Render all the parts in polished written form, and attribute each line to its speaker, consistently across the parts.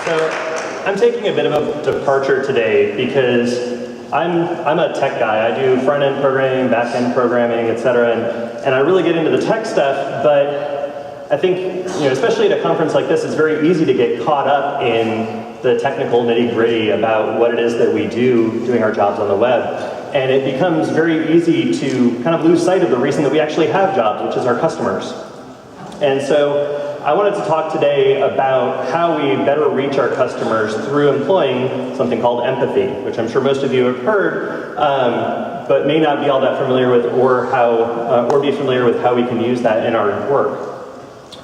Speaker 1: So I'm taking a bit of a departure today because I'm a tech guy. I do front-end programming, back-end programming, etc. And I really get into the tech stuff, but I think, especially at a conference like this, it's very easy to get caught up in the technical nitty-gritty about what it is that we do doing our jobs on the web. And it becomes very easy to kind of lose sight of the reason that we actually have jobs, which is our customers. And so I wanted to talk today about how we better reach our customers through employing something called empathy, which I'm sure most of you have heard, but may not be all that familiar with, or be familiar with how we can use that in our work.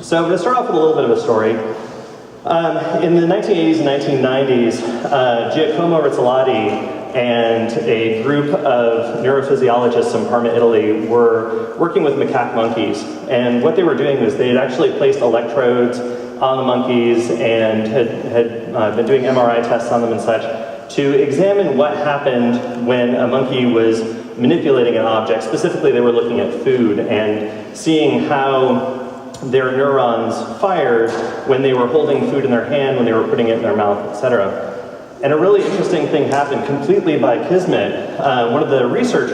Speaker 1: So I'm going to start off with a little bit of a story. In the 1980s and 1990s, Giacomo Rizzolatti and a group of neurophysiologists from Parma, Italy, were working with macaque monkeys. And what they were doing was they had actually placed electrodes on the monkeys and had been doing MRI tests on them and such to examine what happened when a monkey was manipulating an object. Specifically, they were looking at food and seeing how their neurons fired when they were holding food in their hand, when they were putting it in their mouth, etc. And a really interesting thing happened completely by kismet. One of the research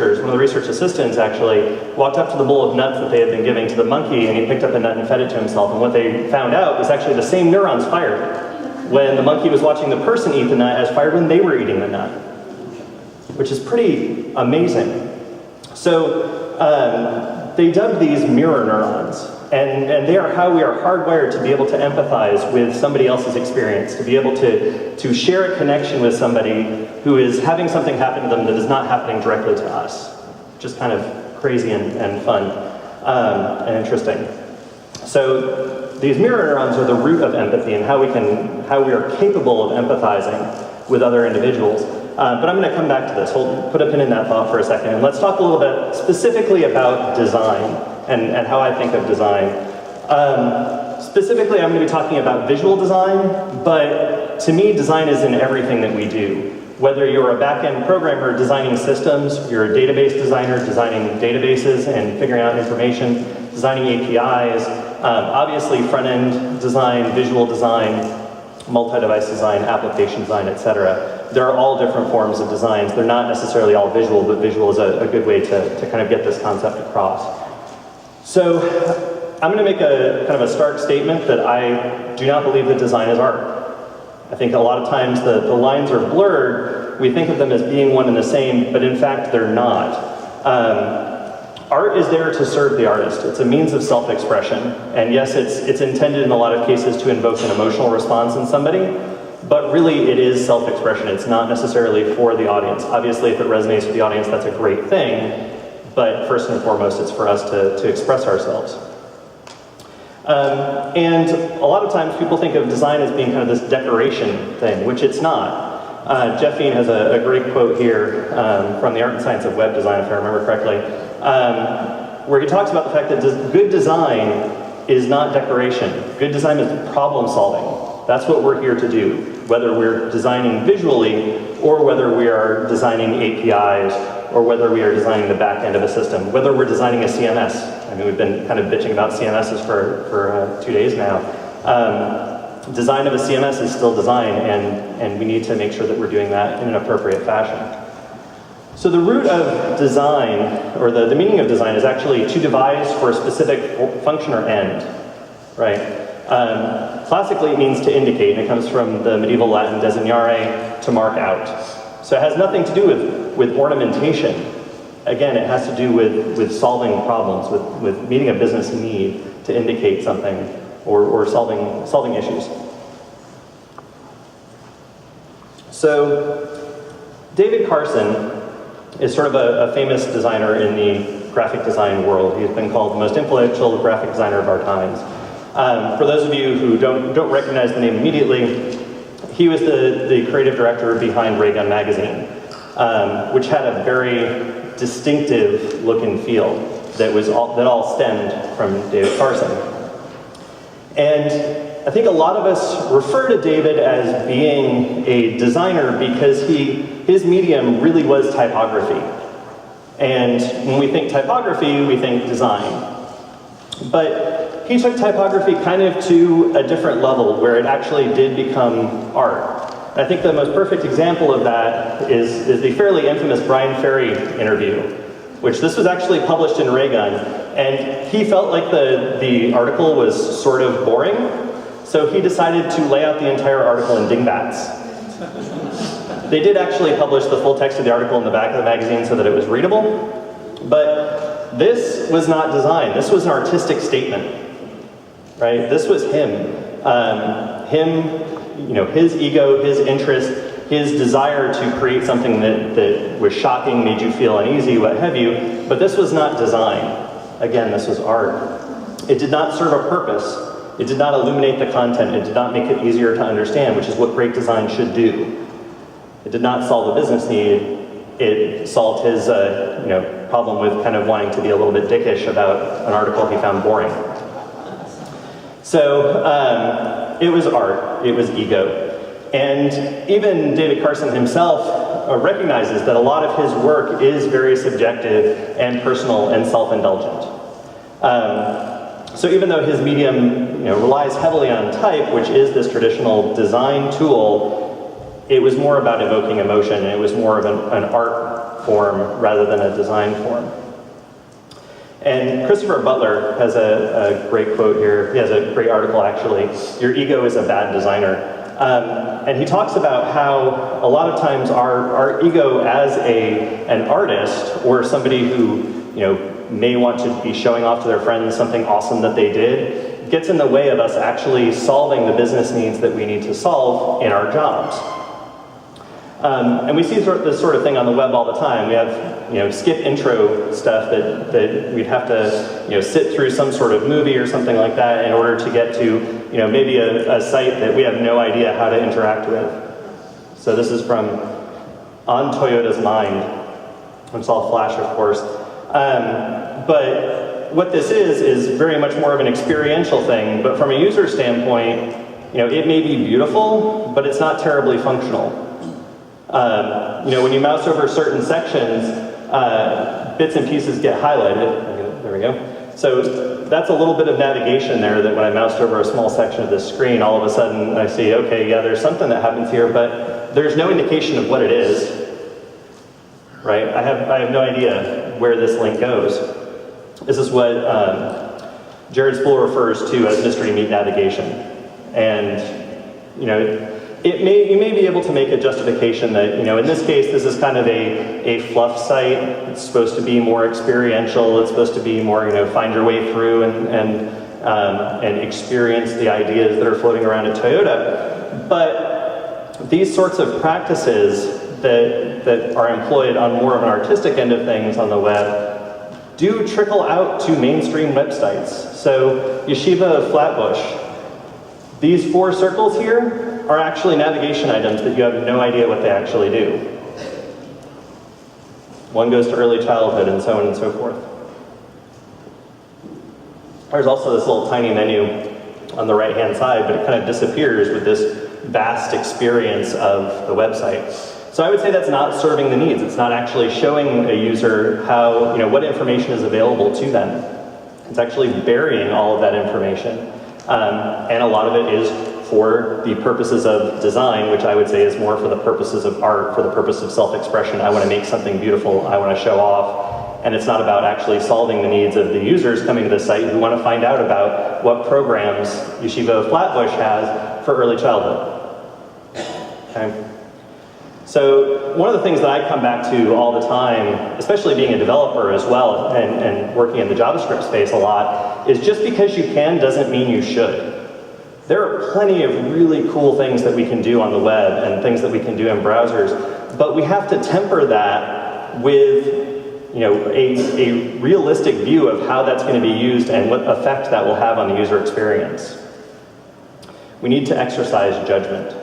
Speaker 1: assistants actually, walked up to the bowl of nuts that they had been giving to the monkey, and he picked up a nut and fed it to himself. And what they found out was actually the same neurons fired when the monkey was watching the person eat the nut as fired when they were eating the nut, which is pretty amazing. So they dubbed these mirror neurons. And they are how we are hardwired to be able to empathize with somebody else's experience, to be able to share a connection with somebody who is having something happen to them that is not happening directly to us. Just kind of crazy and fun and interesting. So these mirror neurons are the root of empathy and how we are capable of empathizing with other individuals. But I'm going to come back to this. We'll put a pin in that thought for a second, and let's talk a little bit specifically about design and how I think of design. Specifically, I'm going to be talking about visual design, but to me, design is in everything that we do. Whether you're a back-end programmer designing systems, you're a database designer designing databases and figuring out information, designing APIs, obviously front-end design, visual design, multi-device design, application design, etc. There are all different forms of designs. They're not necessarily all visual, but visual is a good way to kind of get this concept across. So I'm going to make a kind of a stark statement that I do not believe that design is art. I think a lot of times the lines are blurred. We think of them as being one and the same, but in fact they're not. Art is there to serve the artist. It's a means of self-expression. And yes, it's intended in a lot of cases to invoke an emotional response in somebody, but really it is self-expression. It's not necessarily for the audience. Obviously, if it resonates with the audience, that's a great thing. But first and foremost, it's for us to express ourselves. And a lot of times people think of design as being kind of this decoration thing, which it's not. Jeff Veen has a great quote here from The Art and Science of Web Design, if I remember correctly, where he talks about the fact that good design is not decoration. Good design is problem solving. That's what we're here to do, whether we're designing visually or whether we are designing APIs or whether we are designing the back end of a system, whether we're designing a CMS. I mean, we've been kind of bitching about CMSs for 2 days now. Design of a CMS is still design, and we need to make sure that we're doing that in an appropriate fashion. So the root of design, or the meaning of design, is actually to devise for a specific function or end, right? Classically, it means to indicate, and it comes from the medieval Latin designare, to mark out. So it has nothing to do with ornamentation. Again, it has to do with solving problems, with meeting a business need to indicate something, or solving issues. So David Carson is sort of a famous designer in the graphic design world. He's been called the most influential graphic designer of our times. For those of you who don't recognize the name immediately, he was the creative director behind Ray Gun magazine, which had a very distinctive look and feel that all stemmed from David Carson. And I think a lot of us refer to David as being a designer because his medium really was typography. And when we think typography, we think design. But he took typography kind of to a different level where it actually did become art. And I think the most perfect example of that is the fairly infamous Brian Ferry interview, which this was actually published in Raygun. And he felt like the article was sort of boring, so he decided to lay out the entire article in dingbats. They did actually publish the full text of the article in the back of the magazine so that it was readable, but this was not design. This was an artistic statement, right? This was him. His ego, his interest, his desire to create something that was shocking, made you feel uneasy, what have you, but this was not design. Again, this was art. It did not serve a purpose. It did not illuminate the content. It did not make it easier to understand, which is what great design should do. It did not solve a business need. It solved his problem with kind of wanting to be a little bit dickish about an article he found boring. So it was art. It was ego. And even David Carson himself recognizes that a lot of his work is very subjective and personal and self-indulgent. So even though his medium relies heavily on type, which is this traditional design tool, it was more about evoking emotion, and it was more of an art form rather than a design form. And Christopher Butler has a great quote here. He has a great article, actually. Your ego is a bad designer. And he talks about how a lot of times our ego as an artist or somebody who may want to be showing off to their friends something awesome that they did gets in the way of us actually solving the business needs that we need to solve in our jobs. And we see this sort of thing on the web all the time. We have skip intro stuff that we'd have to sit through some sort of movie or something like that in order to get to maybe a site that we have no idea how to interact with. So this is from On Toyota's Mind. It's all Flash, of course. But what this is very much more of an experiential thing. But from a user standpoint, it may be beautiful, but it's not terribly functional. When you mouse over certain sections, bits and pieces get highlighted. There we go. So that's a little bit of navigation there that when I moused over a small section of this screen, all of a sudden I see, okay, yeah, there's something that happens here, but there's no indication of what it is, right? I have no idea where this link goes. This is what Jared Spool refers to as mystery meat navigation. And, you may be able to make a justification that, in this case, this is kind of a fluff site. It's supposed to be more experiential. It's supposed to be more, find your way through and experience the ideas that are floating around at Toyota. But these sorts of practices that are employed on more of an artistic end of things on the web do trickle out to mainstream websites. So Yeshiva of Flatbush, these 4 circles here are actually navigation items that you have no idea what they actually do. One goes to early childhood and so on and so forth. There's also this little tiny menu on the right-hand side, but it kind of disappears with this vast experience of the website. So I would say that's not serving the needs. It's not actually showing a user how, what information is available to them. It's actually burying all of that information. And a lot of it is for the purposes of design, which I would say is more for the purposes of art, for the purpose of self-expression. I want to make something beautiful. I want to show off. And it's not about actually solving the needs of the users coming to the site who want to find out about what programs Yeshiva of Flatbush has for early childhood. Okay. So one of the things that I come back to all the time, especially being a developer as well and working in the JavaScript space a lot, is just because you can doesn't mean you should. There are plenty of really cool things that we can do on the web and things that we can do in browsers, but we have to temper that with a realistic view of how that's going to be used and what effect that will have on the user experience. We need to exercise judgment.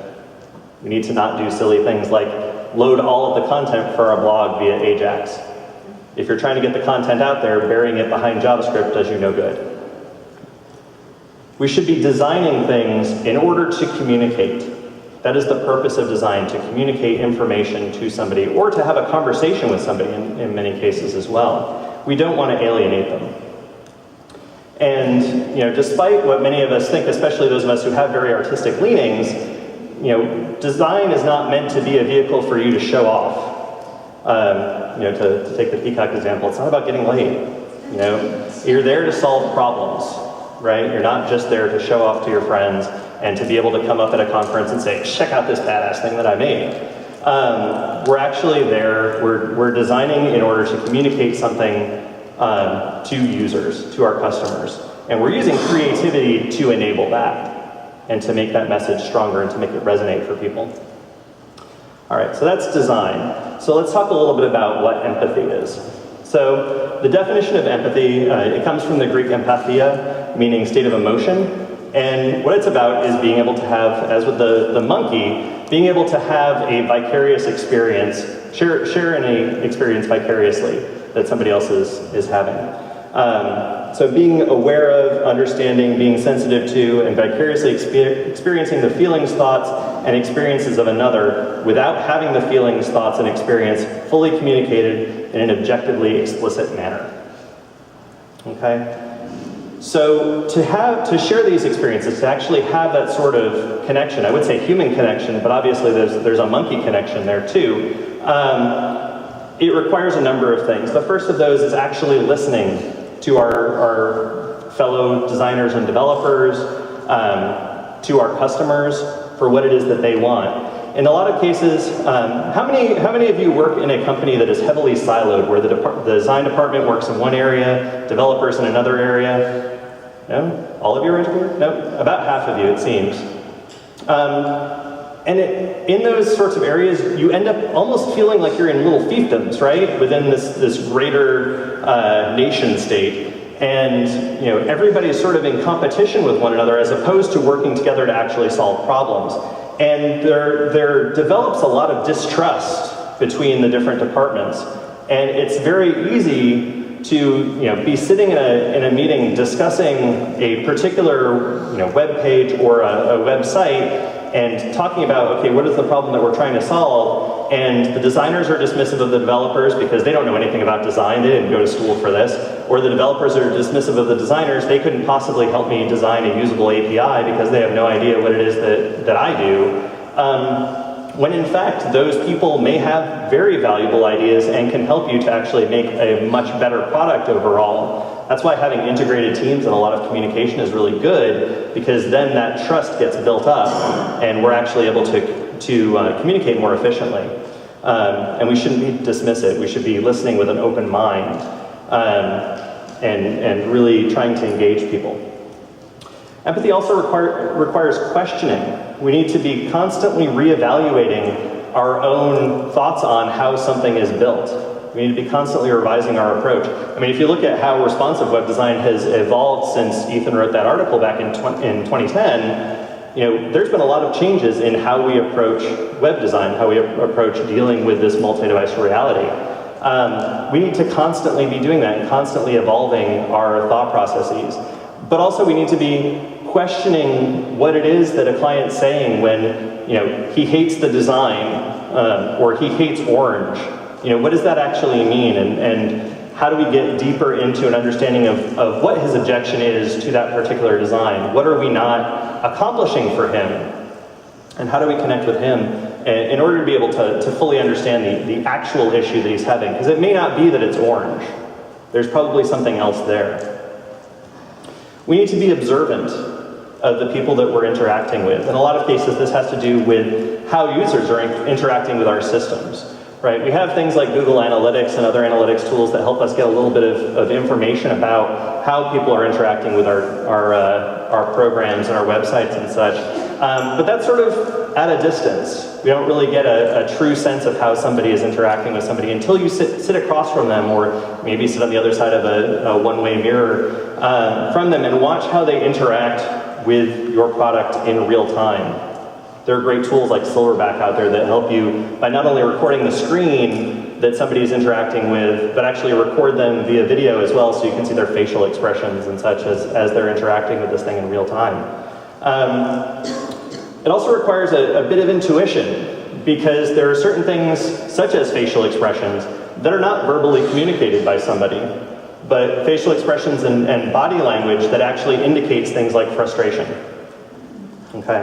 Speaker 1: We need to not do silly things like load all of the content for our blog via Ajax. If you're trying to get the content out there, burying it behind JavaScript does you no good. We should be designing things in order to communicate. That is the purpose of design, to communicate information to somebody or to have a conversation with somebody in many cases as well. We don't want to alienate them. And despite what many of us think, especially those of us who have very artistic leanings, design is not meant to be a vehicle for you to show off. To take the peacock example, it's not about getting laid. You're there to solve problems, right? You're not just there to show off to your friends and to be able to come up at a conference and say, check out this badass thing that I made. We're actually there, we're designing in order to communicate something to users, to our customers. And we're using creativity to enable that and to make that message stronger and to make it resonate for people. All right, so that's design. So let's talk a little bit about what empathy is. So the definition of empathy, it comes from the Greek empathia, meaning state of emotion. And what it's about is being able to have, as with the monkey, being able to have a vicarious experience, share any experience vicariously that somebody else is having. So being aware of, understanding, being sensitive to, and vicariously experiencing the feelings, thoughts, and experiences of another without having the feelings, thoughts, and experience fully communicated in an objectively explicit manner. Okay? So to share these experiences, to actually have that sort of connection, I would say human connection, but obviously there's a monkey connection there too, it requires a number of things. The first of those is actually listening to our fellow designers and developers, to our customers for what it is that they want. In a lot of cases, how many of you work in a company that is heavily siloed, where the design department works in one area, developers in another area? No? All of you are here? No? About half of you, it seems. And in those sorts of areas, you end up almost feeling like you're in little fiefdoms, right? Within this greater nation state. And everybody's sort of in competition with one another as opposed to working together to actually solve problems. And there develops a lot of distrust between the different departments. And it's very easy to be sitting in a meeting discussing a particular web page or a website and talking about, okay, what is the problem that we're trying to solve? And the designers are dismissive of the developers because they don't know anything about design, they didn't go to school for this. Or the developers are dismissive of the designers, they couldn't possibly help me design a usable API because they have no idea what it is that I do. When in fact, those people may have very valuable ideas and can help you to actually make a much better product overall. That's why having integrated teams and a lot of communication is really good, because then that trust gets built up and we're actually able to communicate more efficiently. And we shouldn't be dismissive, we should be listening with an open mind and really trying to engage people. Empathy also requires questioning. We need to be constantly reevaluating our own thoughts on how something is built. We need to be constantly revising our approach. I mean, if you look at how responsive web design has evolved since Ethan wrote that article back in 2010, there's been a lot of changes in how we approach web design, how we approach dealing with this multi-device reality. We need to constantly be doing that and constantly evolving our thought processes. But also we need to be questioning what it is that a client's saying when he hates the design or he hates orange. What does that actually mean, and how do we get deeper into an understanding of what his objection is to that particular design? What are we not accomplishing for him, and how do we connect with him in order to be able to fully understand the actual issue that he's having? Because it may not be that it's orange. There's probably something else there. We need to be observant of the people that we're interacting with. In a lot of cases, this has to do with how users are interacting with our systems, right? We have things like Google Analytics and other analytics tools that help us get a little bit of information about how people are interacting with our programs and our websites and such. But that's sort of at a distance. We don't really get a true sense of how somebody is interacting with somebody until you sit across from them, or maybe sit on the other side of a one-way mirror from them and watch how they interact with your product in real time. There are great tools like Silverback out there that help you by not only recording the screen that somebody is interacting with, but actually record them via video as well, so you can see their facial expressions and such as they're interacting with this thing in real time. It also requires a bit of intuition, because there are certain things, such as facial expressions, that are not verbally communicated by somebody. but facial expressions and body language that actually indicates things like frustration. Okay,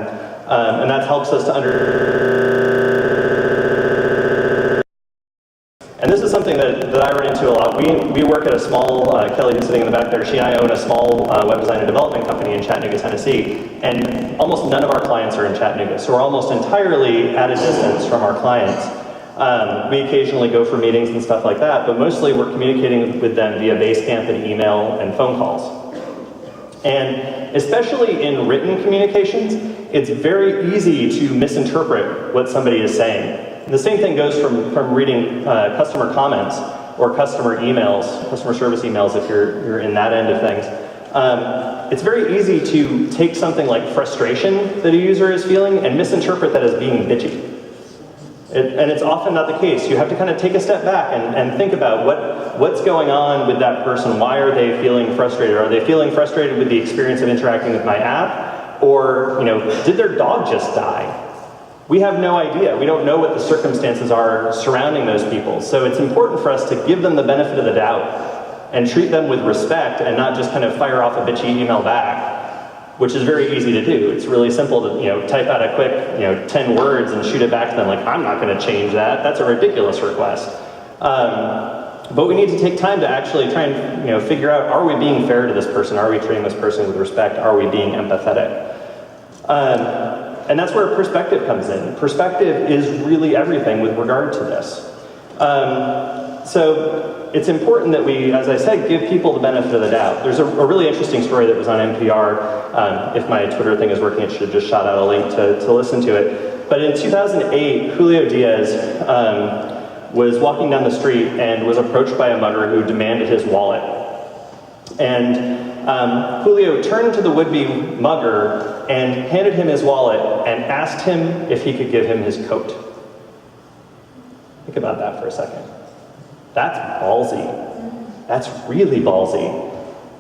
Speaker 1: and that helps us to And this is something that I run into a lot. We work at a small, Kelly who's sitting in the back there, she and I own a small web design and development company in Chattanooga, Tennessee, and almost none of our clients are in Chattanooga, so we're almost entirely at a distance from our clients. We occasionally go for meetings and stuff like that, but mostly we're communicating with them via Basecamp and email and phone calls. And especially in written communications, it's very easy to misinterpret what somebody is saying. The same thing goes from reading customer comments or customer emails, customer service emails if you're in that end of things. It's very easy to take something like frustration that a user is feeling and misinterpret that as being bitchy. And it's often not the case. You have to kind of take a step back and think about what's going on with that person. Why are they feeling frustrated? Are they feeling frustrated with the experience of interacting with my app? Or, did their dog just die? We have no idea. We don't know what the circumstances are surrounding those people. So it's important for us to give them the benefit of the doubt and treat them with respect and not just kind of fire off a bitchy email back, which is very easy to do. It's really simple to type out a quick 10 words and shoot it back to them like, I'm not going to change that. That's a ridiculous request. But we need to take time to actually try and figure out, are we being fair to this person? Are we treating this person with respect? Are we being empathetic? And that's where perspective comes in. Perspective is really everything with regard to this. So it's important that we, as I said, give people the benefit of the doubt. There's a really interesting story that was on NPR. If my Twitter thing is working, it should have just shot out a link to listen to it. But in 2008, Julio Diaz was walking down the street and was approached by a mugger who demanded his wallet. And Julio turned to the would-be mugger and handed him his wallet and asked him if he could give him his coat. Think about that for a second. That's ballsy. That's really ballsy.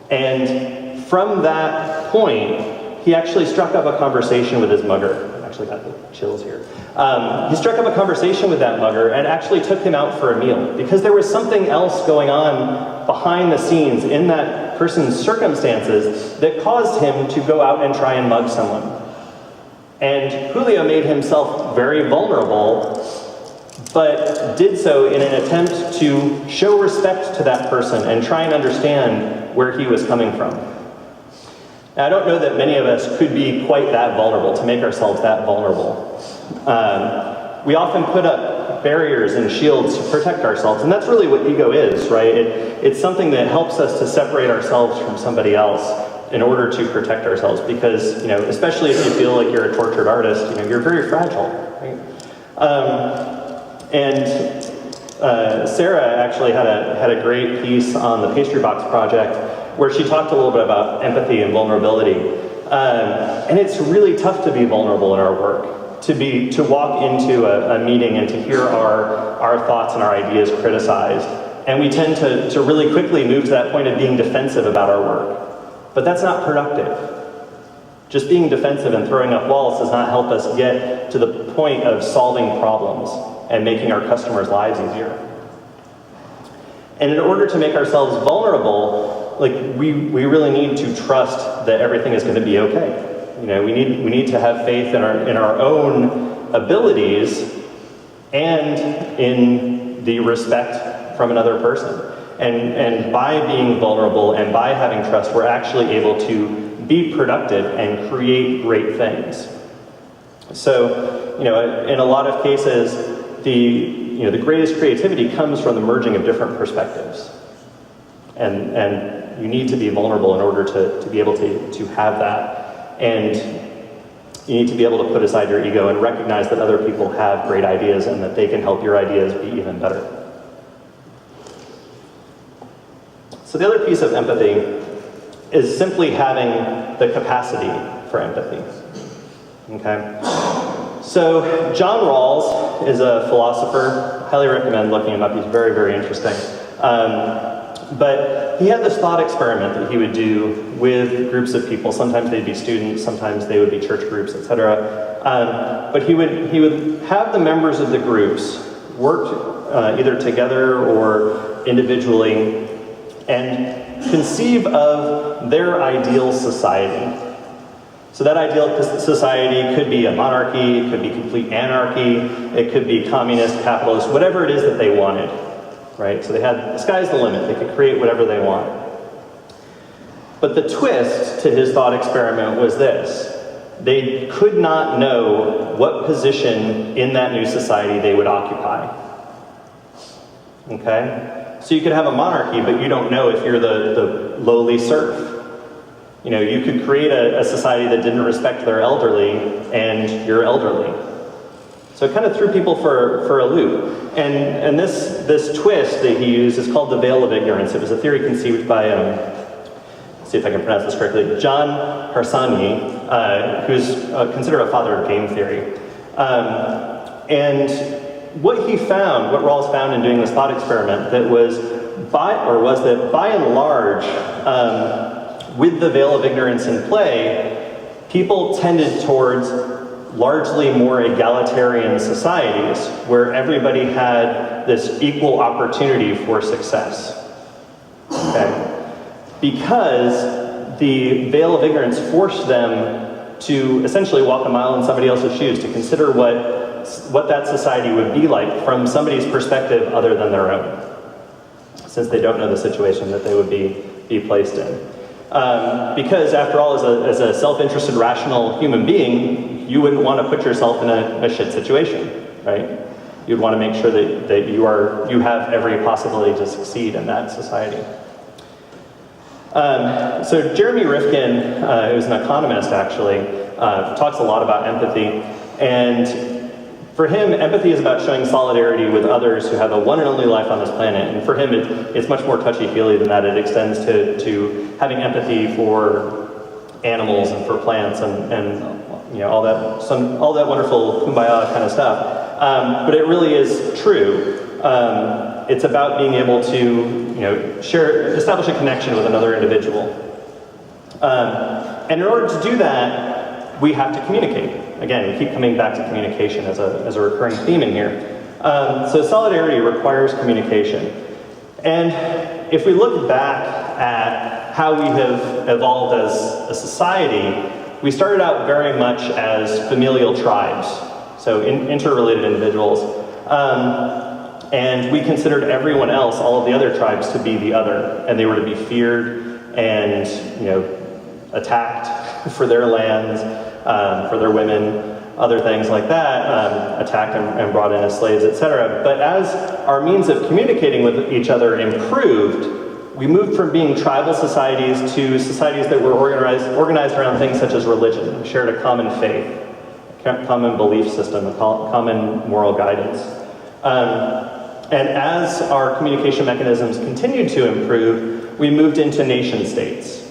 Speaker 1: And from that point, he actually struck up a conversation with his mugger. I actually got the chills here. He struck up a conversation with that mugger and actually took him out for a meal because there was something else going on behind the scenes in that person's circumstances that caused him to go out and try and mug someone. And Julio made himself very vulnerable, but did so in an attempt to show respect to that person and try and understand where he was coming from. Now, I don't know that many of us could be quite that vulnerable, to make ourselves that vulnerable. We often put up barriers and shields to protect ourselves, and that's really what ego is, right? It's something that helps us to separate ourselves from somebody else in order to protect ourselves, because, especially if you feel like you're a tortured artist, you're very fragile, right? Sarah actually had a great piece on the Pastry Box project where she talked a little bit about empathy and vulnerability. And it's really tough to be vulnerable in our work. To walk into a meeting and to hear our thoughts and our ideas criticized. And we tend to really quickly move to that point of being defensive about our work. But that's not productive. Just being defensive and throwing up walls does not help us get to the point of solving problems and making our customers' lives easier. And in order to make ourselves vulnerable, we really need to trust that everything is going to be okay. We need to have faith in our own abilities and in the respect from another person. And by being vulnerable and by having trust, we're actually able to be productive and create great things. So, in a lot of cases, the greatest creativity comes from the merging of different perspectives. And you need to be vulnerable in order to be able to have that. And you need to be able to put aside your ego and recognize that other people have great ideas and that they can help your ideas be even better. So the other piece of empathy is simply having the capacity for empathy. Okay? So John Rawls is a philosopher. I highly recommend looking him up. He's very, very interesting. But he had this thought experiment that he would do with groups of people. Sometimes they'd be students, sometimes they would be church groups, etc. But he would have the members of the groups work either together or individually, and conceive of their ideal society. So that ideal society could be a monarchy, it could be complete anarchy, it could be communist, capitalist, whatever it is that they wanted, right? So they had, the sky's the limit, they could create whatever they want. But the twist to his thought experiment was this: they could not know what position in that new society they would occupy. Okay? So you could have a monarchy, but you don't know if you're the lowly serf. You know, you could create a society that didn't respect their elderly, and you're elderly. So it kind of threw people for a loop. And this twist that he used is called the veil of ignorance. It was a theory conceived by, let's see if I can pronounce this correctly, John Harsanyi, who's considered a father of game theory. And what he found, what Rawls found in doing this thought experiment, was that by and large, with the veil of ignorance in play, people tended towards largely more egalitarian societies where everybody had this equal opportunity for success. Okay? Because the veil of ignorance forced them to essentially walk a mile in somebody else's shoes, to consider what that society would be like from somebody's perspective other than their own, since they don't know the situation that they would be placed in. Because after all, as a self-interested, rational human being, you wouldn't want to put yourself in a shit situation, right? You'd want to make sure that you have every possibility to succeed in that society. So Jeremy Rifkin, who's an economist actually, talks a lot about empathy, and for him, empathy is about showing solidarity with others who have a one and only life on this planet. And for him, it's much more touchy-feely than that. It extends to having empathy for animals and for plants and you know, all that wonderful kumbaya kind of stuff. But it really is true. It's about being able to establish a connection with another individual. And in order to do that, we have to communicate. Again, we keep coming back to communication as a recurring theme in here. So solidarity requires communication. And if we look back at how we have evolved as a society, we started out very much as familial tribes, so interrelated individuals. And we considered everyone else, all of the other tribes, to be the other, and they were to be feared and attacked for their lands, for their women, other things like that, attacked and brought in as slaves, etc. But as our means of communicating with each other improved, we moved from being tribal societies to societies that were organized around things such as religion. We shared a common faith, a common belief system, a common moral guidance. And as our communication mechanisms continued to improve, we moved into nation states.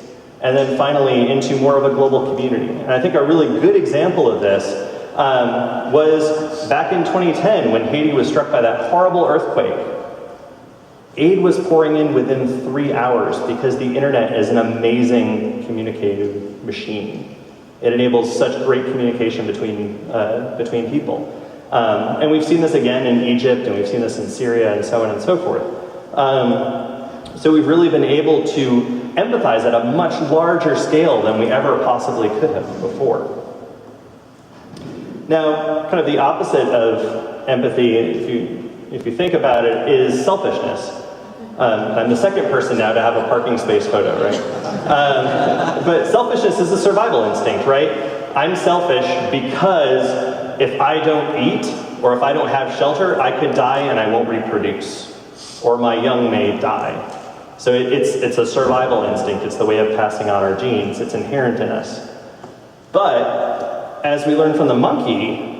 Speaker 1: And then finally into more of a global community. And I think a really good example of this was back in 2010 when Haiti was struck by that horrible earthquake. Aid was pouring in within 3 hours because the internet is an amazing communicative machine. It enables such great communication between people. And we've seen this again in Egypt, and we've seen this in Syria, and so on and so forth. So we've really been able to empathize at a much larger scale than we ever possibly could have before. Now, kind of the opposite of empathy, if you think about it, is selfishness. I'm the second person now to have a parking space photo, right? But selfishness is a survival instinct, right? I'm selfish because if I don't eat or if I don't have shelter, I could die and I won't reproduce, or my young may die. So it's a survival instinct. It's the way of passing on our genes. It's inherent in us. But as we learned from the monkey,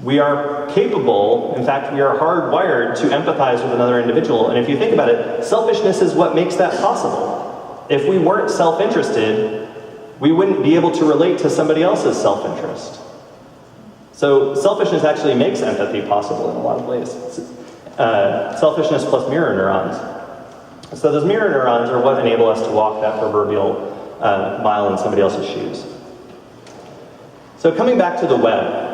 Speaker 1: we are capable, in fact, we are hardwired to empathize with another individual. And if you think about it, selfishness is what makes that possible. If we weren't self-interested, we wouldn't be able to relate to somebody else's self-interest. So selfishness actually makes empathy possible in a lot of ways. Selfishness plus mirror neurons. So those mirror neurons are what enable us to walk that proverbial mile in somebody else's shoes. So coming back to the web,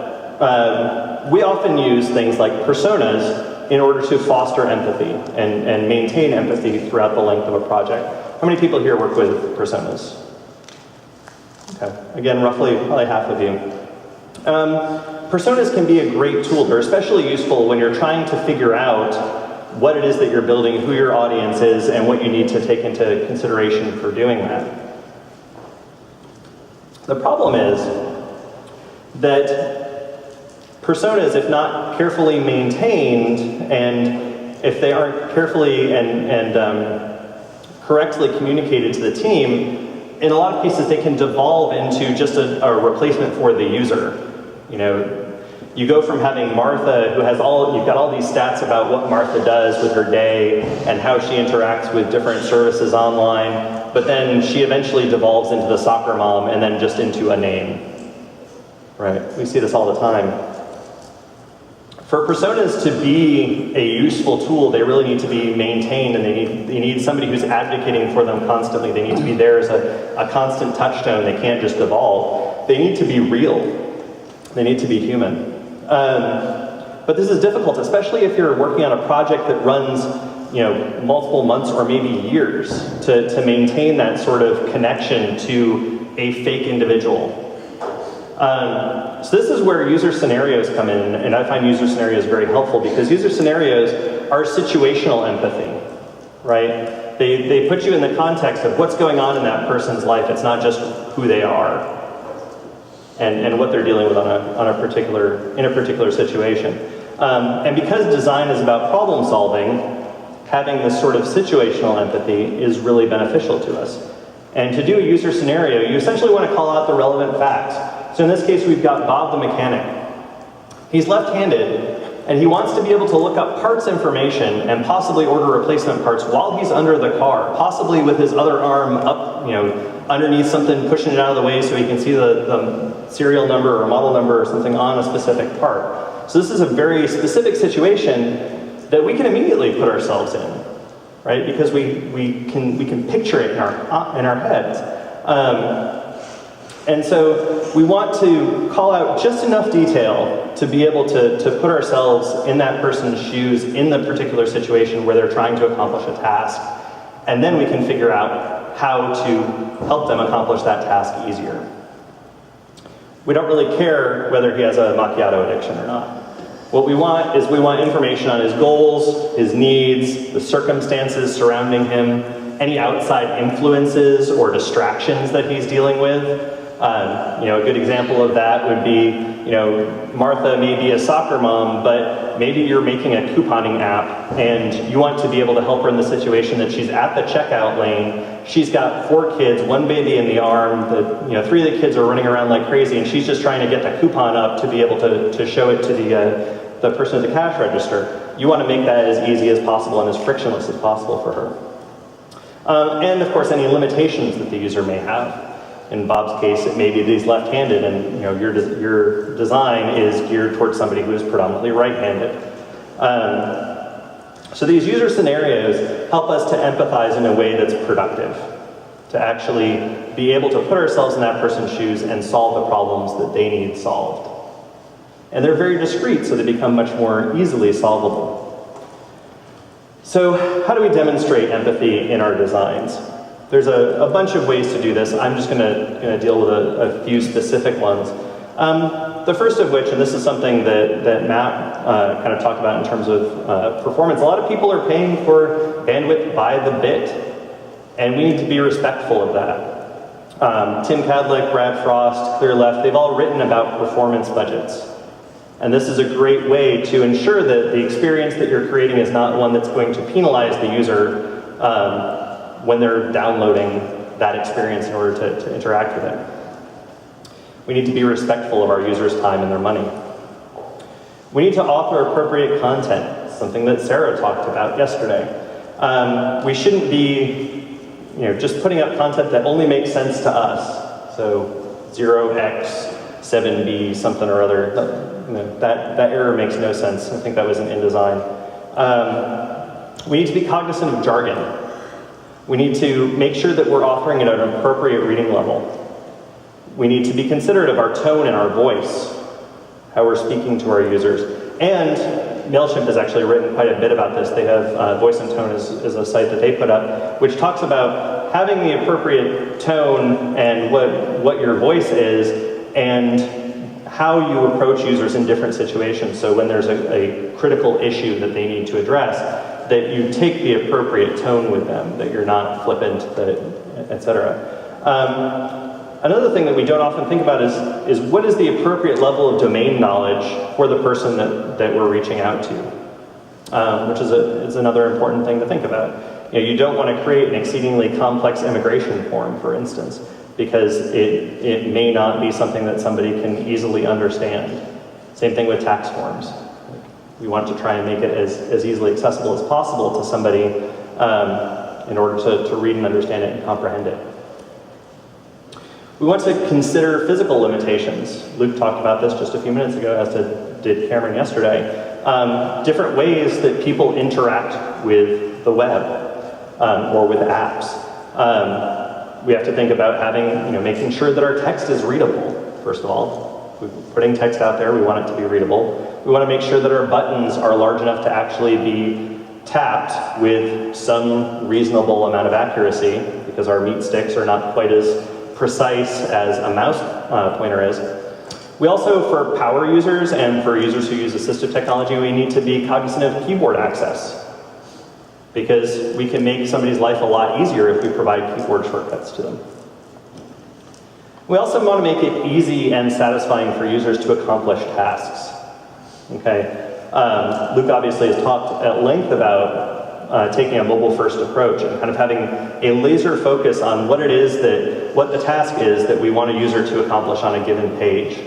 Speaker 1: we often use things like personas in order to foster empathy and maintain empathy throughout the length of a project. How many people here work with personas? Okay, again, roughly probably half of you. Personas can be a great tool. They're especially useful when you're trying to figure out what it is that you're building, who your audience is, and what you need to take into consideration for doing that. The problem is that personas, if not carefully maintained, and if they aren't carefully and correctly communicated to the team, in a lot of cases they can devolve into just a replacement for the user. You know, you go from having Martha, who has you've got all these stats about what Martha does with her day and how she interacts with different services online, but then she eventually devolves into the soccer mom and then just into a name. Right? We see this all the time. For personas to be a useful tool, they really need to be maintained, and they need somebody who's advocating for them constantly. They need to be there as a constant touchstone. They can't just evolve. They need to be real. They need to be human. But this is difficult, especially if you're working on a project that runs, you know, multiple months or maybe years to maintain that sort of connection to a fake individual. So this is where user scenarios come in, and I find user scenarios very helpful because user scenarios are situational empathy, right? They put you in the context of what's going on in that person's life. It's not just who they are and what they're dealing with in a particular situation. And because design is about problem solving, having this sort of situational empathy is really beneficial to us. And to do a user scenario, you essentially want to call out the relevant facts. So in this case, we've got Bob the mechanic. He's left-handed, and he wants to be able to look up parts information and possibly order replacement parts while he's under the car, possibly with his other arm up, you know, underneath something, pushing it out of the way so he can see the serial number or model number or something on a specific part. So this is a very specific situation that we can immediately put ourselves in, right? Because we can picture it in our heads. And so we want to call out just enough detail to be able to put ourselves in that person's shoes in the particular situation where they're trying to accomplish a task. And then we can figure out how to help them accomplish that task easier. We don't really care whether he has a macchiato addiction or not. What we want is information on his goals, his needs, the circumstances surrounding him, any outside influences or distractions that he's dealing with. You know, a good example of that would be, you know, Martha may be a soccer mom, but maybe you're making a couponing app and you want to be able to help her in the situation that she's at the checkout lane. She's got 4 kids, 1 baby in the arm, 3 of the kids are running around like crazy, and she's just trying to get the coupon up to be able to show it to the person at the cash register. You want to make that as easy as possible and as frictionless as possible for her. And of course, any limitations that the user may have. In Bob's case, it may be that he's left-handed, and you know your design is geared towards somebody who is predominantly right-handed. So these user scenarios help us to empathize in a way that's productive, to actually be able to put ourselves in that person's shoes and solve the problems that they need solved. And they're very discrete, so they become much more easily solvable. So how do we demonstrate empathy in our designs? There's a bunch of ways to do this. I'm just going to deal with a few specific ones. The first of which, and this is something that Matt kind of talked about in terms of performance, a lot of people are paying for bandwidth by the bit, and we need to be respectful of that. Tim Kadlik, Brad Frost, Clear Left, they've all written about performance budgets. And this is a great way to ensure that the experience that you're creating is not one that's going to penalize the user when they're downloading that experience in order to interact with it. We need to be respectful of our users' time and their money. We need to author appropriate content, something that Sarah talked about yesterday. We shouldn't be just putting up content that only makes sense to us. So 0x, 7b, something or other. That error makes no sense. I think that was in InDesign. We need to be cognizant of jargon. We need to make sure that we're offering it at an appropriate reading level. We need to be considerate of our tone and our voice, how we're speaking to our users. And MailChimp has actually written quite a bit about this. They have Voice and Tone is a site that they put up, which talks about having the appropriate tone and what your voice is, and how you approach users in different situations. So when there's a critical issue that they need to address, that you take the appropriate tone with them, that you're not flippant, etc. Another thing that we don't often think about is what is the appropriate level of domain knowledge for the person that we're reaching out to, which is another important thing to think about. You don't want to create an exceedingly complex immigration form, for instance, because it may not be something that somebody can easily understand. Same thing with tax forms. We want to try and make it as easily accessible as possible to somebody in order to read and understand it and comprehend it. We want to consider physical limitations. Luke talked about this just a few minutes ago, as did Cameron yesterday. Different ways that people interact with the web or with apps. We have to think about making sure that our text is readable, first of all. We're putting text out there, we want it to be readable. We want to make sure that our buttons are large enough to actually be tapped with some reasonable amount of accuracy, because our meat sticks are not quite as precise as a mouse pointer is. We also, for power users and for users who use assistive technology, we need to be cognizant of keyboard access, because we can make somebody's life a lot easier if we provide keyboard shortcuts to them. We also want to make it easy and satisfying for users to accomplish tasks. Okay, Luke obviously has talked at length about taking a mobile-first approach and kind of having a laser focus on what the task is that we want a user to accomplish on a given page.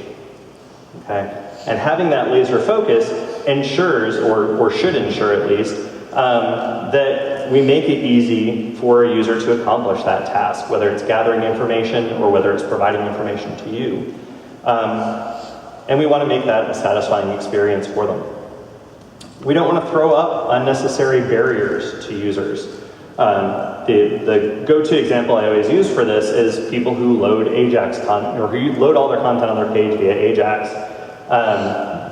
Speaker 1: Okay, and having that laser focus ensures, or should ensure at least, that we make it easy for a user to accomplish that task, whether it's gathering information or whether it's providing information to you. And we want to make that a satisfying experience for them. We don't want to throw up unnecessary barriers to users. The go-to example I always use for this is people who load Ajax content, or who load all their content on their page via Ajax.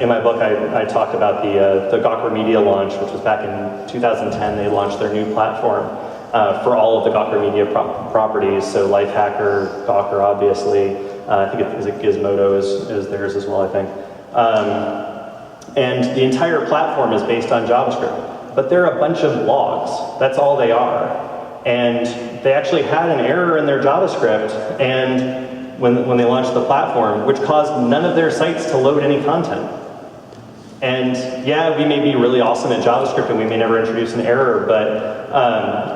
Speaker 1: In my book, I talked about the Gawker Media launch, which was back in 2010. They launched their new platform for all of the Gawker Media properties, so Lifehacker, Gawker, obviously. I think Gizmodo is theirs as well, I think. And the entire platform is based on JavaScript. But they're a bunch of logs. That's all they are. And they actually had an error in their JavaScript and when they launched the platform, which caused none of their sites to load any content. And yeah, we may be really awesome at JavaScript and we may never introduce an error, but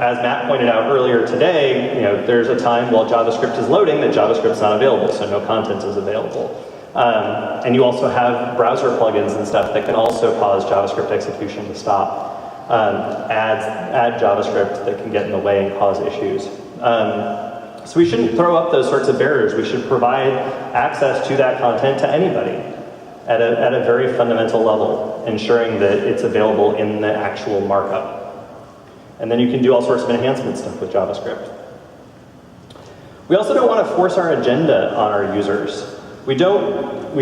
Speaker 1: as Matt pointed out earlier today, there's a time while JavaScript is loading that JavaScript's not available, so no content is available. And you also have browser plugins and stuff that can also cause JavaScript execution to stop. Add JavaScript that can get in the way and cause issues. So we shouldn't throw up those sorts of barriers. We should provide access to that content to anybody at a very fundamental level, ensuring that it's available in the actual markup. And then you can do all sorts of enhancement stuff with JavaScript. We also don't want to force our agenda on our users. We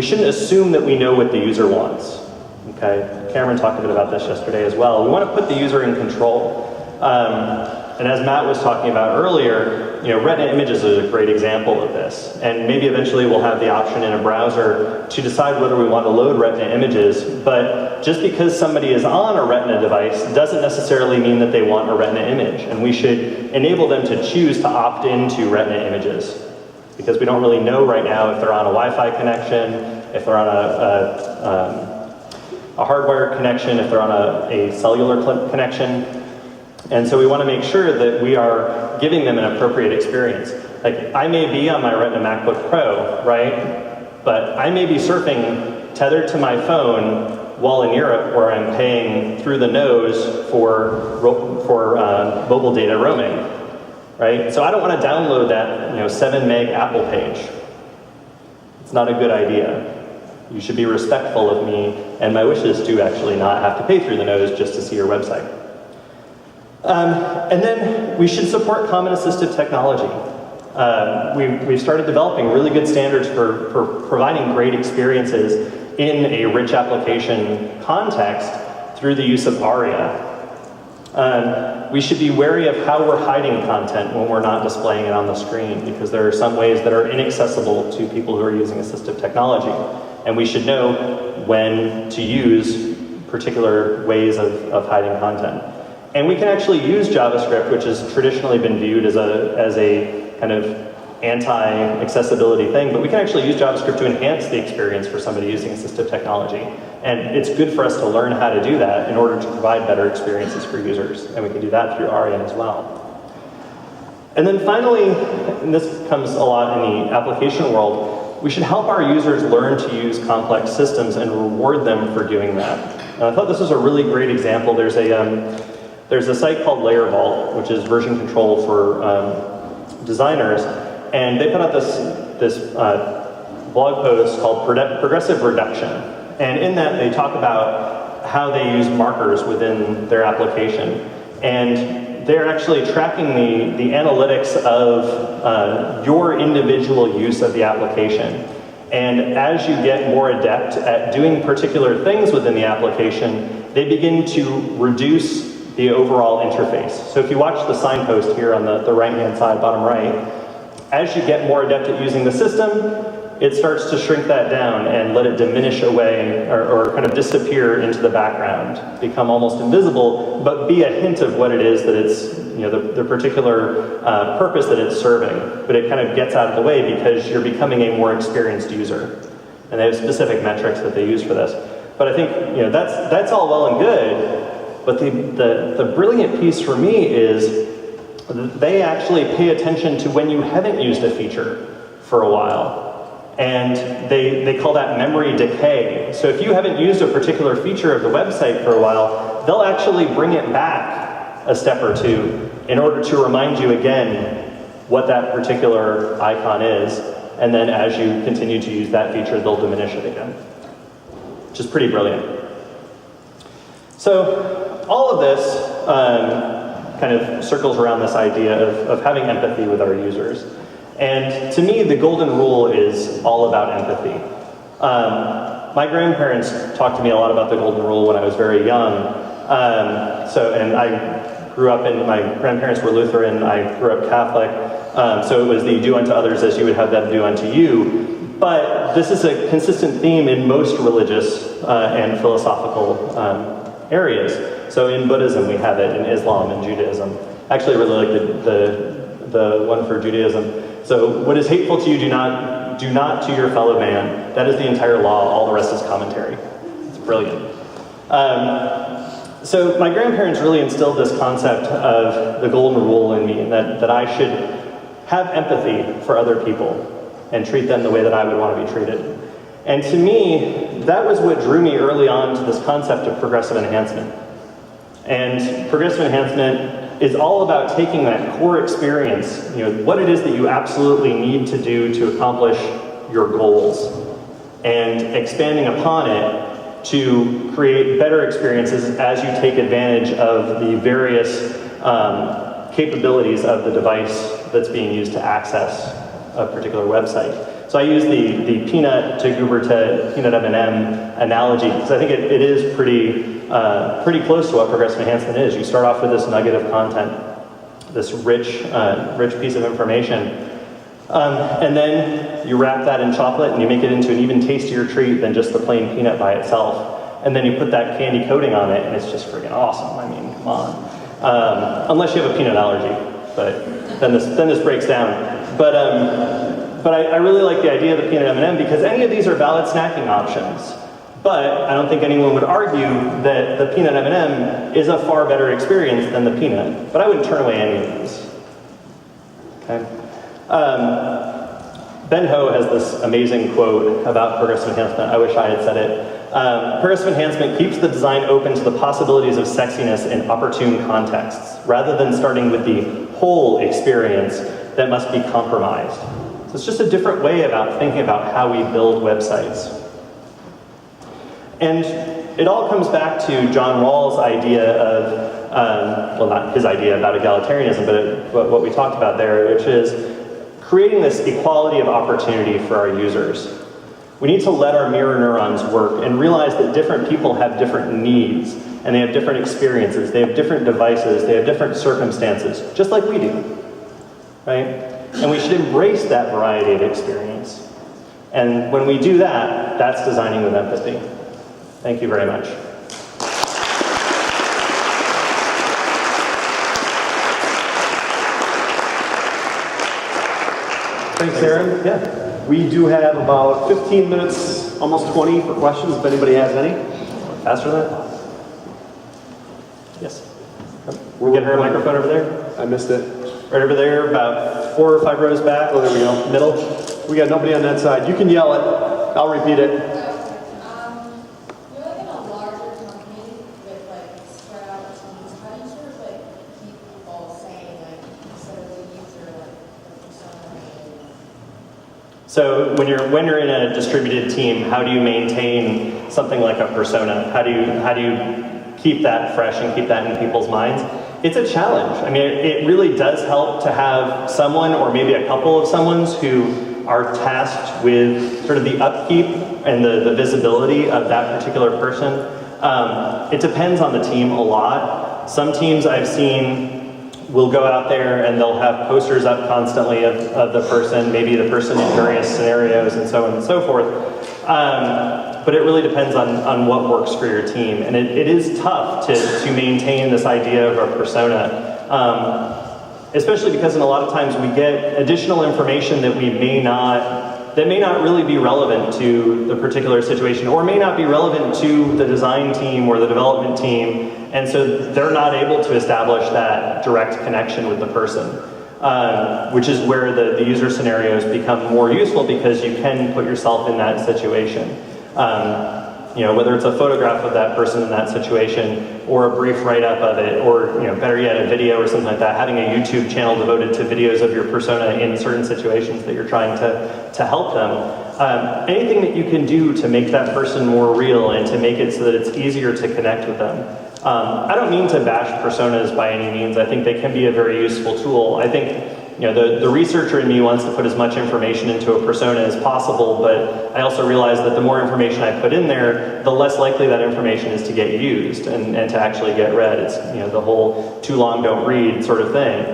Speaker 1: shouldn't assume that we know what the user wants. Okay, Cameron talked a bit about this yesterday as well. We want to put the user in control. And as Matt was talking about earlier, Retina Images is a great example of this. And maybe eventually we'll have the option in a browser to decide whether we want to load Retina images. But just because somebody is on a Retina device doesn't necessarily mean that they want a Retina image. And we should enable them to choose to opt into Retina images, because we don't really know right now if they're on a Wi-Fi connection, if they're on a hardwired connection, if they're on a cellular connection. And so we want to make sure that we are giving them an appropriate experience. Like, I may be on my Retina MacBook Pro, right? But I may be surfing tethered to my phone while in Europe, where I'm paying through the nose for mobile data roaming, right? So I don't want to download that 7 meg Apple page. It's not a good idea. You should be respectful of me and my wishes to actually not have to pay through the nose just to see your website. And then we should support common assistive technology. We've started developing really good standards for providing great experiences in a rich application context through the use of ARIA. We should be wary of how we're hiding content when we're not displaying it on the screen, because there are some ways that are inaccessible to people who are using assistive technology. And we should know when to use particular ways of hiding content. And we can actually use JavaScript, which has traditionally been viewed as a kind of anti-accessibility thing, but we can actually use JavaScript to enhance the experience for somebody using assistive technology. And it's good for us to learn how to do that in order to provide better experiences for users. And we can do that through ARIA as well. And then finally, and this comes a lot in the application world, we should help our users learn to use complex systems and reward them for doing that. And I thought this was a really great example. There's a site called Layer Vault, which is version control for designers, and they put out this blog post called Progressive Reduction. And in that, they talk about how they use markers within their application. And they're actually tracking the analytics of your individual use of the application. And as you get more adept at doing particular things within the application, they begin to reduce the overall interface. So if you watch the signpost here on the right-hand side, bottom right, as you get more adept at using the system, it starts to shrink that down and let it diminish away or kind of disappear into the background, become almost invisible, but be a hint of what it is that it's, the particular purpose that it's serving. But it kind of gets out of the way because you're becoming a more experienced user. And they have specific metrics that they use for this. But I think that's all well and good, but the brilliant piece for me is they actually pay attention to when you haven't used a feature for a while. And they call that memory decay. So if you haven't used a particular feature of the website for a while, they'll actually bring it back a step or two in order to remind you again what that particular icon is. And then as you continue to use that feature, they'll diminish it again, which is pretty brilliant. So all of this kind of circles around this idea of having empathy with our users. And to me, the golden rule is all about empathy. My grandparents talked to me a lot about the golden rule when I was very young. And I grew up my grandparents were Lutheran, I grew up Catholic. So it was the do unto others as you would have them do unto you. But this is a consistent theme in most religious and philosophical areas. So in Buddhism, we have it, in Islam and Judaism. Actually, I really like the one for Judaism. So what is hateful to you, do not to your fellow man. That is the entire law. All the rest is commentary. It's brilliant. So my grandparents really instilled this concept of the golden rule in me, and that I should have empathy for other people and treat them the way that I would want to be treated. And to me, that was what drew me early on to this concept of progressive enhancement. And progressive enhancement is all about taking that core experience, what it is that you absolutely need to do to accomplish your goals, and expanding upon it to create better experiences as you take advantage of the various capabilities of the device that's being used to access a particular website. So I use the peanut to goober to peanut M&M analogy because I think it is pretty close to what progressive enhancement is. You start off with this nugget of content, this rich piece of information, and then you wrap that in chocolate and you make it into an even tastier treat than just the plain peanut by itself. And then you put that candy coating on it, and it's just freaking awesome. I mean, come on. Unless you have a peanut allergy, but then this breaks down. But I really like the idea of the peanut M&M because any of these are valid snacking options. But I don't think anyone would argue that the peanut M&M is a far better experience than the peanut. But I wouldn't turn away any of these. Okay. Ben Ho has this amazing quote about progressive enhancement. I wish I had said it. Progressive enhancement keeps the design open to the possibilities of sexiness in opportune contexts, rather than starting with the whole experience that must be compromised. So it's just a different way about thinking about how we build websites. And it all comes back to John Rawls' idea of, well, not his idea about egalitarianism, but what we talked about there, which is creating this equality of opportunity for our users. We need to let our mirror neurons work and realize that different people have different needs, and they have different experiences, they have different devices, they have different circumstances, just like we do, right? And we should embrace that variety of experience. And when we do that, that's designing with empathy. Thank you very much.
Speaker 2: Thanks, Aaron.
Speaker 1: Yeah.
Speaker 2: We do have about 15 minutes, almost 20 for questions, if anybody has any.
Speaker 1: Faster than that? Yes. We're getting her a microphone over there.
Speaker 2: I missed it.
Speaker 1: Right over there, about 4 or 5 rows back.
Speaker 2: Oh, there we go.
Speaker 1: Middle.
Speaker 2: We got nobody on that side. You can yell it. I'll repeat it.
Speaker 3: You're like in a larger company with like spread out teams. How do you sort of like keep people saying like instead of the user like the persona?
Speaker 1: So when you're in a distributed team, how do you maintain something like a persona? How do you keep that fresh and keep that in people's minds? It's a challenge. I mean, it really does help to have someone or maybe a couple of someones who are tasked with sort of the upkeep and the visibility of that particular person. It depends on the team a lot. Some teams I've seen will go out there and they'll have posters up constantly of the person, maybe the person in various scenarios and so on and so forth. But it really depends on what works for your team. And it is tough to maintain this idea of a persona, especially because in a lot of times we get additional information that may not really be relevant to the particular situation, or may not be relevant to the design team or the development team, and so they're not able to establish that direct connection with the person, which is where the user scenarios become more useful, because you can put yourself in that situation. Whether it's a photograph of that person in that situation, or a brief write-up of it, or better yet, a video or something like that, having a YouTube channel devoted to videos of your persona in certain situations that you're trying to help them. Anything that you can do to make that person more real and to make it so that it's easier to connect with them. I don't mean to bash personas by any means. I think they can be a very useful tool. I think the researcher in me wants to put as much information into a persona as possible, but I also realize that the more information I put in there, the less likely that information is to get used and to actually get read. It's the whole too long don't read sort of thing.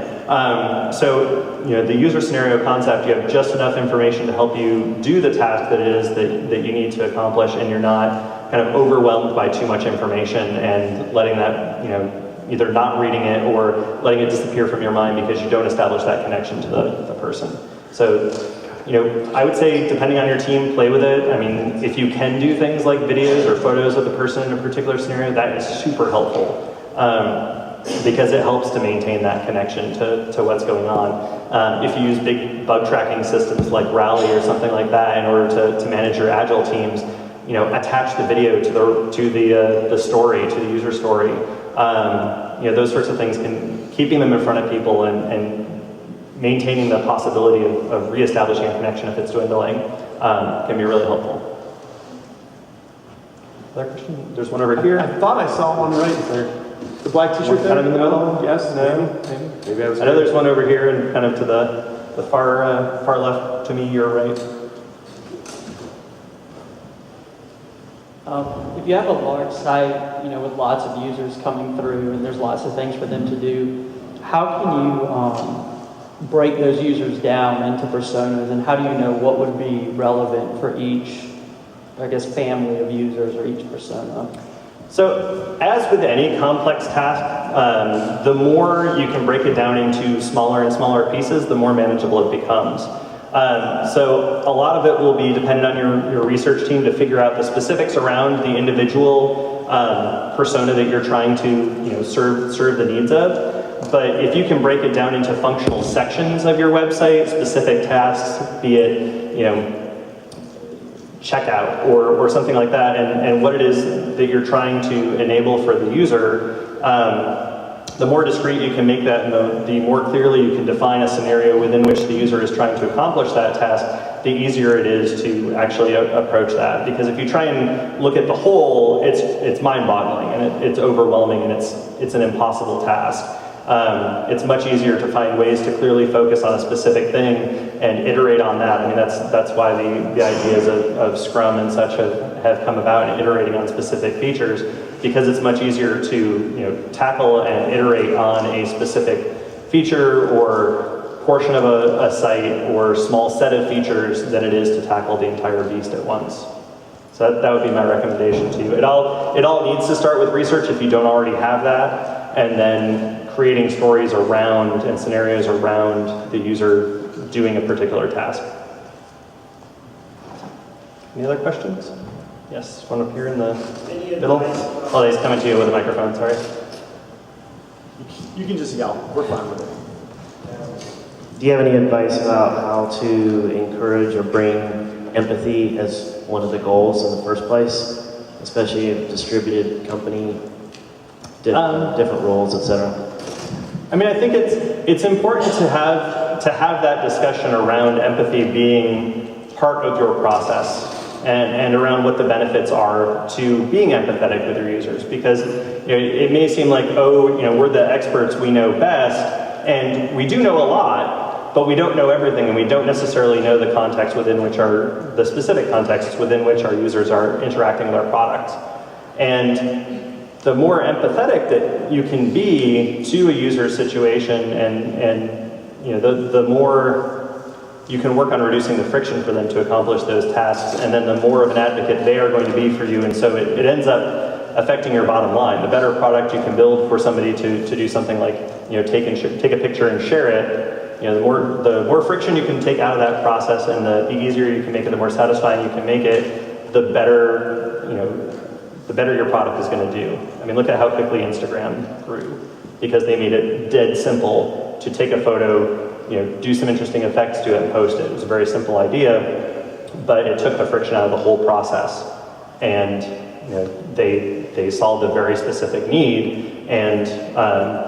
Speaker 1: So the user scenario concept, you have just enough information to help you do the task that it is that you need to accomplish, and you're not kind of overwhelmed by too much information and letting that either not reading it or letting it disappear from your mind because you don't establish that connection to the person. So, I would say, depending on your team, play with it. I mean, if you can do things like videos or photos of the person in a particular scenario, that is super helpful, because it helps to maintain that connection to what's going on. If you use big bug tracking systems like Rally or something like that in order to manage your agile teams, attach the video to the story, to the user story. Those sorts of things keeping them in front of people and maintaining the possibility of reestablishing a connection if it's dwindling can be really helpful. Other question? There's one over here.
Speaker 2: I thought I saw one right there. The black t-shirt there?
Speaker 1: Kind of in the middle?
Speaker 2: Yes,
Speaker 1: No?
Speaker 2: maybe I was.
Speaker 1: I know there's one over here and kind of to the far left to me, your right.
Speaker 4: If you have a large site, with lots of users coming through and there's lots of things for them to do, how can you break those users down into personas, and how do you know what would be relevant for each, family of users or each persona?
Speaker 1: So, as with any complex task, the more you can break it down into smaller and smaller pieces, the more manageable it becomes. So a lot of it will be dependent on your research team to figure out the specifics around the individual persona that you're trying to serve the needs of. But if you can break it down into functional sections of your website, specific tasks, be it checkout or something like that, and what it is that you're trying to enable for the user, the more discrete you can make that, and the more clearly you can define a scenario within which the user is trying to accomplish that task, the easier it is to actually approach that. Because if you try and look at the whole, it's mind-boggling and it's overwhelming and it's an impossible task. It's much easier to find ways to clearly focus on a specific thing and iterate on that. I mean, that's why the ideas of Scrum and such have come about, and iterating on specific features, because it's much easier to tackle and iterate on a specific feature or portion of a site or small set of features than it is to tackle the entire beast at once. So that would be my recommendation to you. It all needs to start with research if you don't already have that, and then creating stories around and scenarios around the user doing a particular task. Any other questions? Yes, one up here in the middle. Oh, he's coming to you with a microphone, sorry.
Speaker 2: You can just yell. We're fine with it.
Speaker 5: Do you have any advice about how to encourage or bring empathy as one of the goals in the first place, especially a distributed company, different roles, etc.?
Speaker 1: I mean, I think it's important to have that discussion around empathy being part of your process and around what the benefits are to being empathetic with your users, because it may seem like, we're the experts, we know best, and we do know a lot. But we don't know everything, and we don't necessarily know the context within which the specific contexts within which our users are interacting with our product. And the more empathetic that you can be to a user's situation, and the more you can work on reducing the friction for them to accomplish those tasks, and then the more of an advocate they are going to be for you, and so it ends up affecting your bottom line. The better product you can build for somebody to do something like take a picture and share it. The more friction you can take out of that process, and the easier you can make it, the more satisfying you can make it, the better your product is going to do. I mean, look at how quickly Instagram grew, because they made it dead simple to take a photo, do some interesting effects to it and post it. It was a very simple idea, but it took the friction out of the whole process, and they solved a very specific need and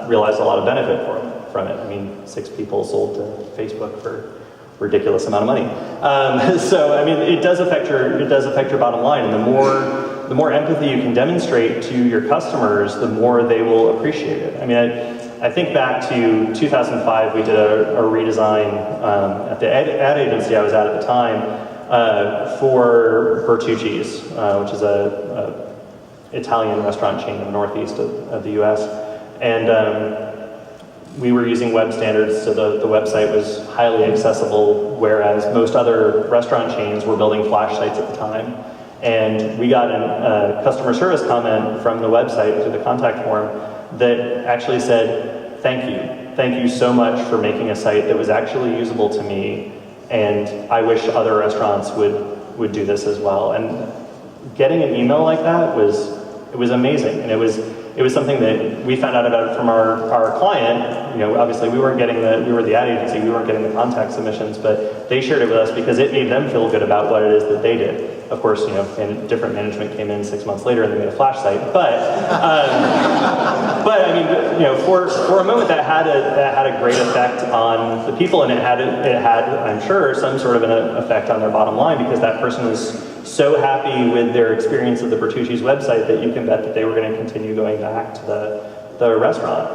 Speaker 1: realized a lot of benefit from it. I mean, 6 people sold to Facebook for a ridiculous amount of money. So I mean, it does affect your bottom line, and the more empathy you can demonstrate to your customers, the more they will appreciate it. I mean, I think back to 2005, we did a redesign at the ad agency I was at the time for Bertucci's, which is a Italian restaurant chain in the northeast of the U.S. And we were using web standards, so the website was highly accessible, whereas most other restaurant chains were building flash sites at the time. And we got a customer service comment from the website through the contact form that actually said, thank you so much for making a site that was actually usable to me, and I wish other restaurants would do this as well. And getting an email like that was amazing, and it was something that we found out about from our client. Obviously we were the ad agency, we weren't getting the contact submissions, but they shared it with us because it made them feel good about what it is that they did. Of course, and different management came in 6 months later and they made a flash site. But I mean, for a moment that had a great effect on the people, and it had, I'm sure, some sort of an effect on their bottom line, because that person was so happy with their experience of the Bertucci's website that you can bet that they were going to continue going back to the restaurant.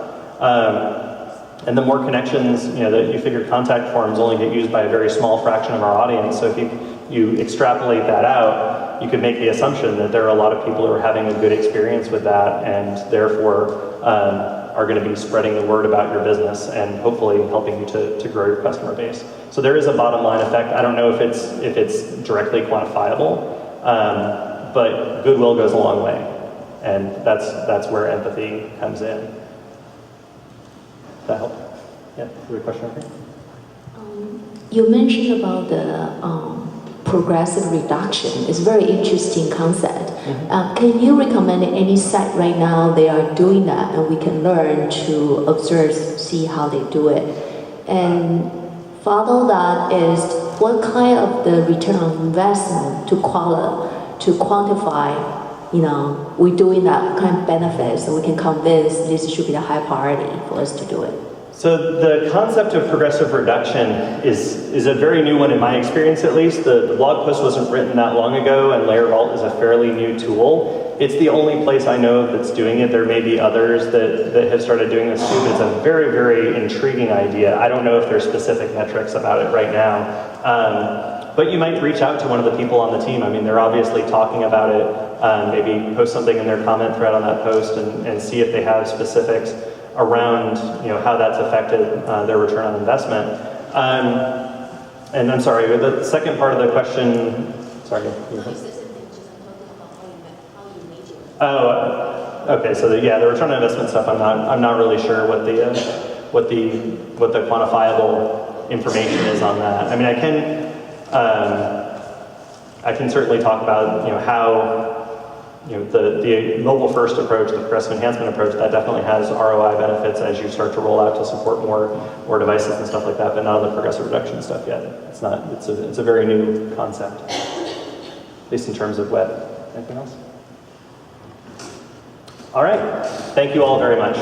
Speaker 1: And the more connections, that you figure contact forms only get used by a very small fraction of our audience. So if you extrapolate that out, you could make the assumption that there are a lot of people who are having a good experience with that, and therefore are going to be spreading the word about your business and hopefully helping you to grow your customer base. So there is a bottom line effect. I don't know if it's directly quantifiable, but goodwill goes a long way, and that's where empathy comes in. Does that help? Yeah, you have a question over here?
Speaker 6: You mentioned about the progressive reduction. It's a very interesting concept. Can you recommend any site right now they are doing that, and we can learn to observe, see how they do it? And follow that is, what kind of the return on investment to quantify, we're doing that kind of benefits, so we can convince this should be the high priority for us to do it.
Speaker 1: So the concept of progressive reduction is a very new one in my experience, at least. The blog post wasn't written that long ago, and Layer Vault is a fairly new tool. It's the only place I know that's doing it. There may be others that have started doing this too, but it's a very, very intriguing idea. I don't know if there's specific metrics about it right now. But you might reach out to one of the people on the team. I mean, they're obviously talking about it. Maybe post something in their comment thread on that post and see if they have specifics around how that's affected their return on investment. And I'm sorry, the second part of the question, sorry. Oh, okay. So the return on investment stuff, I'm not really sure what the quantifiable information is on that. I mean, I can certainly talk about how the mobile first approach, the progressive enhancement approach, that definitely has ROI benefits as you start to roll out to support more devices and stuff like that, but not on the progressive reduction stuff yet. It's not. It's a very new concept, at least in terms of web. Anything else? All right. Thank you all very much.